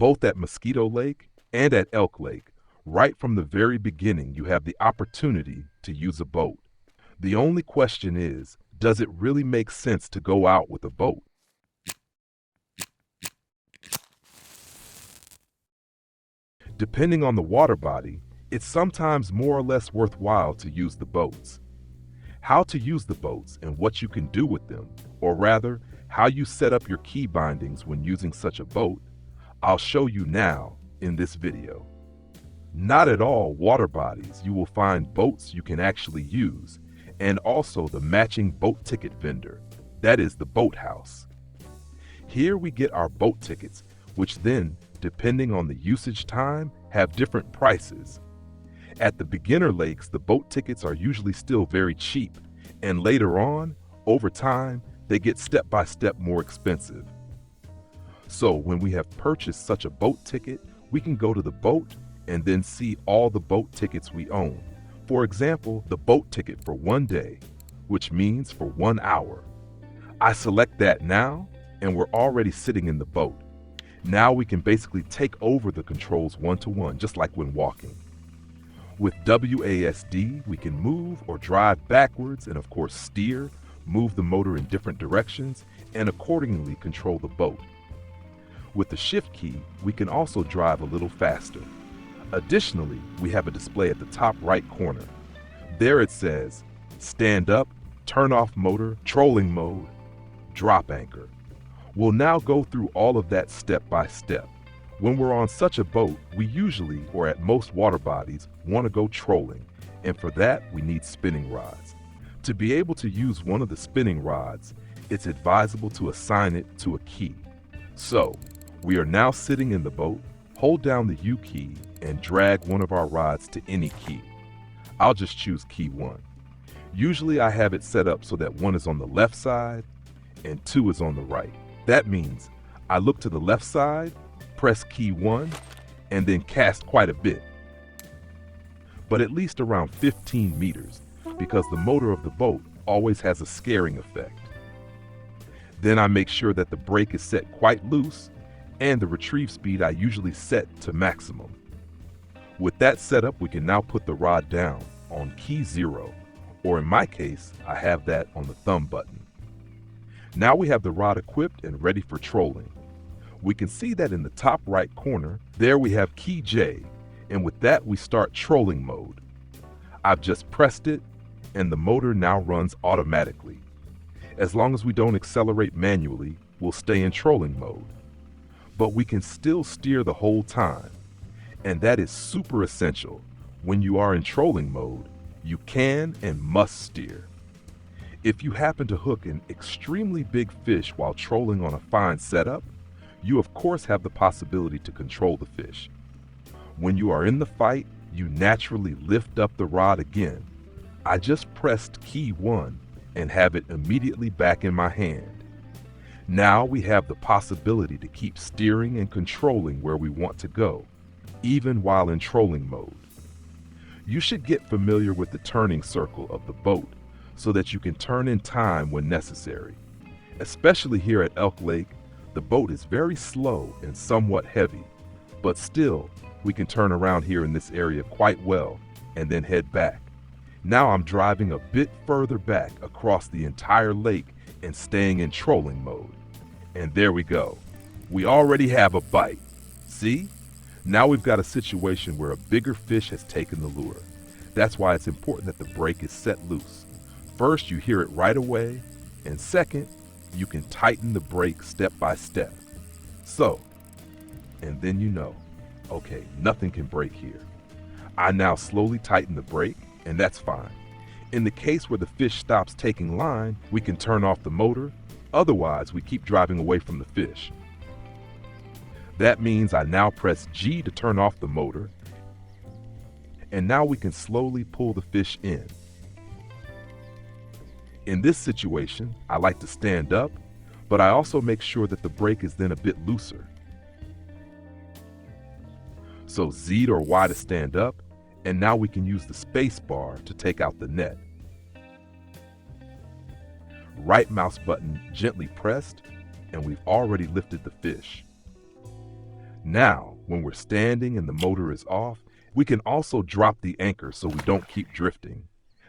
Both at Mosquito Lake and at Elk Lake, right from the very beginning, you have the opportunity to use a boat. The only question is, does it really make sense to go out with a boat? Depending on the water body, it's sometimes more or less worthwhile to use the boats. How to use the boats and what you can do with them, or rather, how you set up your key bindings when using such a boat, I'll show you now in this video. Not at all water bodies, you will find boats you can actually use, and also the matching boat ticket vendor, that is the boathouse. Here we get our boat tickets, which then, depending on the usage time, have different prices. At the beginner lakes, the boat tickets are usually still very cheap, and later on, over time, they get step by step more expensive. So when we have purchased such a boat ticket, we can go to the boat and then see all the boat tickets we own. For example, the boat ticket for 1 day, which means for 1 hour. I select that now, and we're already sitting in the boat. Now we can basically take over the controls one-to-one, just like when walking. With WASD, we can move or drive backwards and of course steer, move the motor in different directions, and accordingly control the boat. With the shift key, we can also drive a little faster. Additionally, we have a display at the top right corner. There it says, stand up, turn off motor, trolling mode, drop anchor. We'll now go through all of that step by step. When we're on such a boat, we usually, or at most water bodies, want to go trolling, and for that we need spinning rods. To be able to use one of the spinning rods, it's advisable to assign it to a key. So, we are now sitting in the boat, hold down the U key, and drag one of our rods to any key. I'll just choose key 1. Usually I have it set up so that 1 is on the left side and 2 is on the right. That means I look to the left side, press key 1, and then cast quite a bit, but at least around 15 meters, because the motor of the boat always has a scaring effect. Then I make sure that the brake is set quite loose, and the retrieve speed I usually set to maximum. With that set up, we can now put the rod down on key 0, or in my case, I have that on the thumb button. Now we have the rod equipped and ready for trolling. We can see that in the top right corner, there we have key J, and with that we start trolling mode. I've just pressed it, and the motor now runs automatically. As long as we don't accelerate manually, we'll stay in trolling mode. But we can still steer the whole time, and that is super essential. When you are in trolling mode, you can and must steer. If you happen to hook an extremely big fish while trolling on a fine setup, you of course have the possibility to control the fish. When you are in the fight, you naturally lift up the rod again. I just pressed key 1 and have it immediately back in my hand. Now we have the possibility to keep steering and controlling where we want to go, even while in trolling mode. You should get familiar with the turning circle of the boat so that you can turn in time when necessary. Especially here at Elk Lake, the boat is very slow and somewhat heavy, but still, we can turn around here in this area quite well and then head back. Now I'm driving a bit further back across the entire lake and staying in trolling mode. And there we go. We already have a bite. See? Now we've got a situation where a bigger fish has taken the lure. That's why it's important that the brake is set loose. First, you hear it right away, and second, you can tighten the brake step by step. So, and then you know, okay, nothing can break here. I now slowly tighten the brake, and that's fine. In the case where the fish stops taking line, we can turn off the motor. Otherwise, we keep driving away from the fish. That means I now press G to turn off the motor, and now we can slowly pull the fish in. In this situation, I like to stand up, but I also make sure that the brake is then a bit looser. So Z or Y to stand up, and now we can use the space bar to take out the net. Right mouse button gently pressed, and we've already lifted the fish. Now, when we're standing and the motor is off, we can also drop the anchor so we don't keep drifting.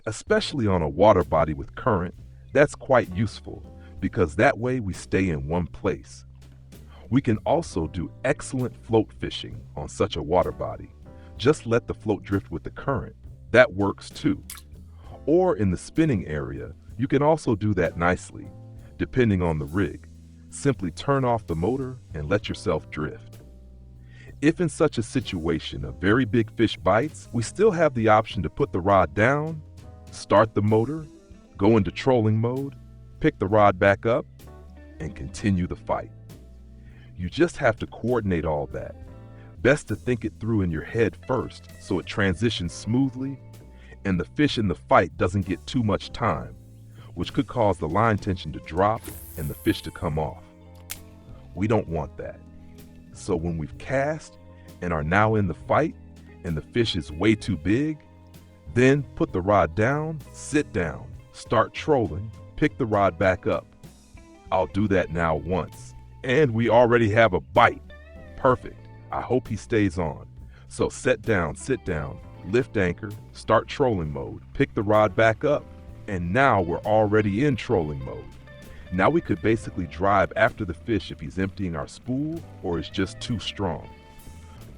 Especially on a water body with current, that's quite useful because that way we stay in one place. We can also do excellent float fishing on such a water body. Just let the float drift with the current. That works too. Or in the spinning area, you can also do that nicely, depending on the rig. Simply turn off the motor and let yourself drift. If in such a situation a very big fish bites, we still have the option to put the rod down, start the motor, go into trolling mode, pick the rod back up, and continue the fight. You just have to coordinate all that. Best to think it through in your head first so it transitions smoothly and the fish in the fight doesn't get too much time, which could cause the line tension to drop and the fish to come off. We don't want that. So when we've cast and are now in the fight and the fish is way too big, then put the rod down, sit down, start trolling, pick the rod back up. I'll do that now once. And we already have a bite. Perfect. I hope he stays on. So sit down, lift anchor, start trolling mode, pick the rod back up, and now we're already in trolling mode. Now we could basically drive after the fish if he's emptying our spool or is just too strong.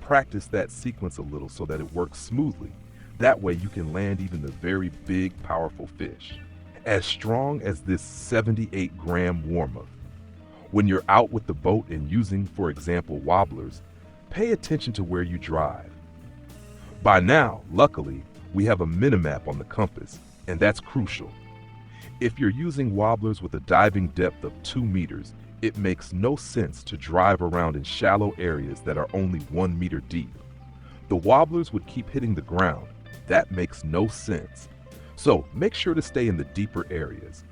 Practice that sequence a little so that it works smoothly. That way you can land even the very big, powerful fish. As strong as this 78-gram warmer. When you're out with the boat and using, for example, wobblers, pay attention to where you drive. By now, luckily, we have a minimap on the compass, and that's crucial. If you're using wobblers with a diving depth of 2 meters, it makes no sense to drive around in shallow areas that are only 1 meter deep. The wobblers would keep hitting the ground. That makes no sense. So make sure to stay in the deeper areas.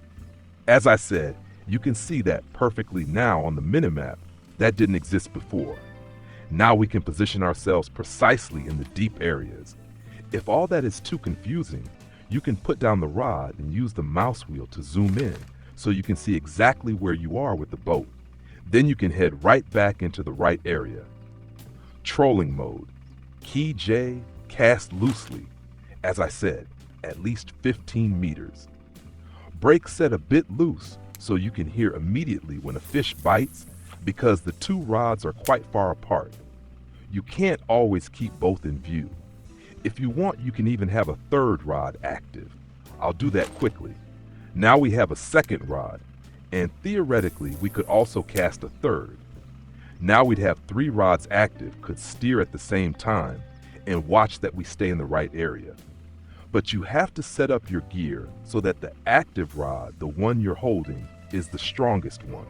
As I said, you can see that perfectly now on the minimap. That didn't exist before. Now we can position ourselves precisely in the deep areas. If all that is too confusing, you can put down the rod and use the mouse wheel to zoom in so you can see exactly where you are with the boat. Then you can head right back into the right area. Trolling mode. Key J, cast loosely. As I said, at least 15 meters. Brake set a bit loose so you can hear immediately when a fish bites because the 2 rods are quite far apart. You can't always keep both in view. If you want, you can even have a 3rd rod active. I'll do that quickly. Now we have a 2nd rod, and theoretically we could also cast a 3rd. Now we'd have 3 rods active, could steer at the same time, and watch that we stay in the right area. But you have to set up your gear so that the active rod, the one you're holding, is the strongest one.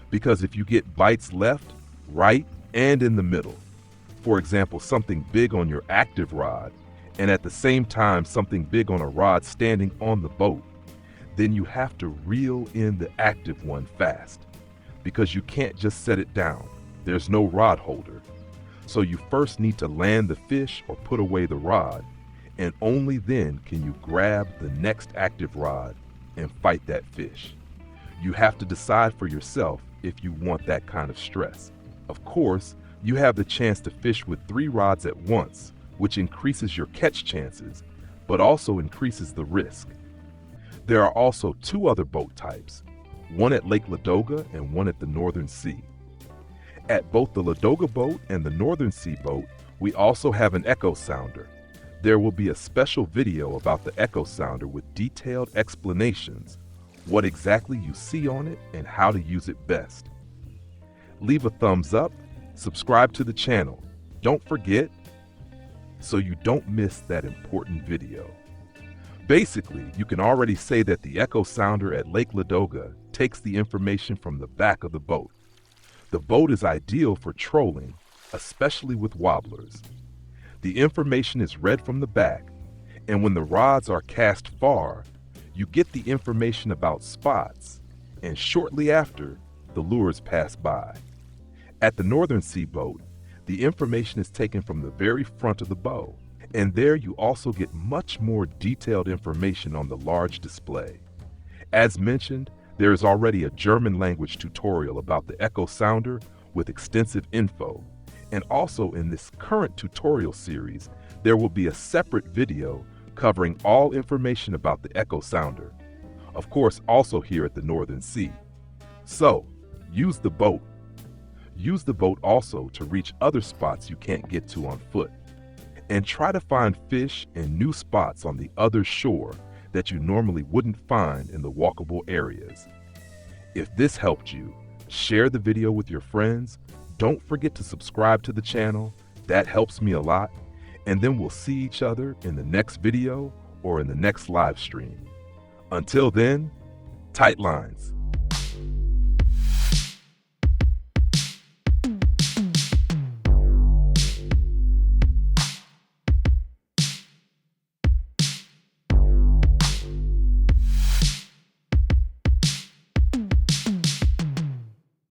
Because if you get bites left, right, and in the middle, for example, something big on your active rod, and at the same time something big on a rod standing on the boat, then you have to reel in the active one fast, because you can't just set it down. There's no rod holder. So you first need to land the fish or put away the rod, and only then can you grab the next active rod and fight that fish. You have to decide for yourself if you want that kind of stress. Of course, you have the chance to fish with 3 rods at once, which increases your catch chances, but also increases the risk. There are also 2 other boat types, one at Lake Ladoga and one at the Northern Sea. At both the Ladoga boat and the Northern Sea boat, we also have an echo sounder. There will be a special video about the echo sounder with detailed explanations, what exactly you see on it and how to use it best. Leave a thumbs up, subscribe to the channel. Don't forget, so you don't miss that important video. Basically, you can already say that the echo sounder at Lake Ladoga takes the information from the back of the boat. The boat is ideal for trolling, especially with wobblers. The information is read from the back, and when the rods are cast far, you get the information about spots, and shortly after, the lures pass by. At the Northern Sea boat, the information is taken from the very front of the bow, and there you also get much more detailed information on the large display. As mentioned, there is already a German language tutorial about the echo sounder with extensive info, And also in this current tutorial series, there will be a separate video covering all information about the Echo Sounder, of course also here at the Northern Sea. So, use the boat. Use the boat also to reach other spots you can't get to on foot. And try to find fish and new spots on the other shore that you normally wouldn't find in the walkable areas. If this helped you, share the video with your friends. Don't forget to subscribe to the channel. That helps me a lot. And then we'll see each other in the next video or in the next live stream. Until then, tight lines.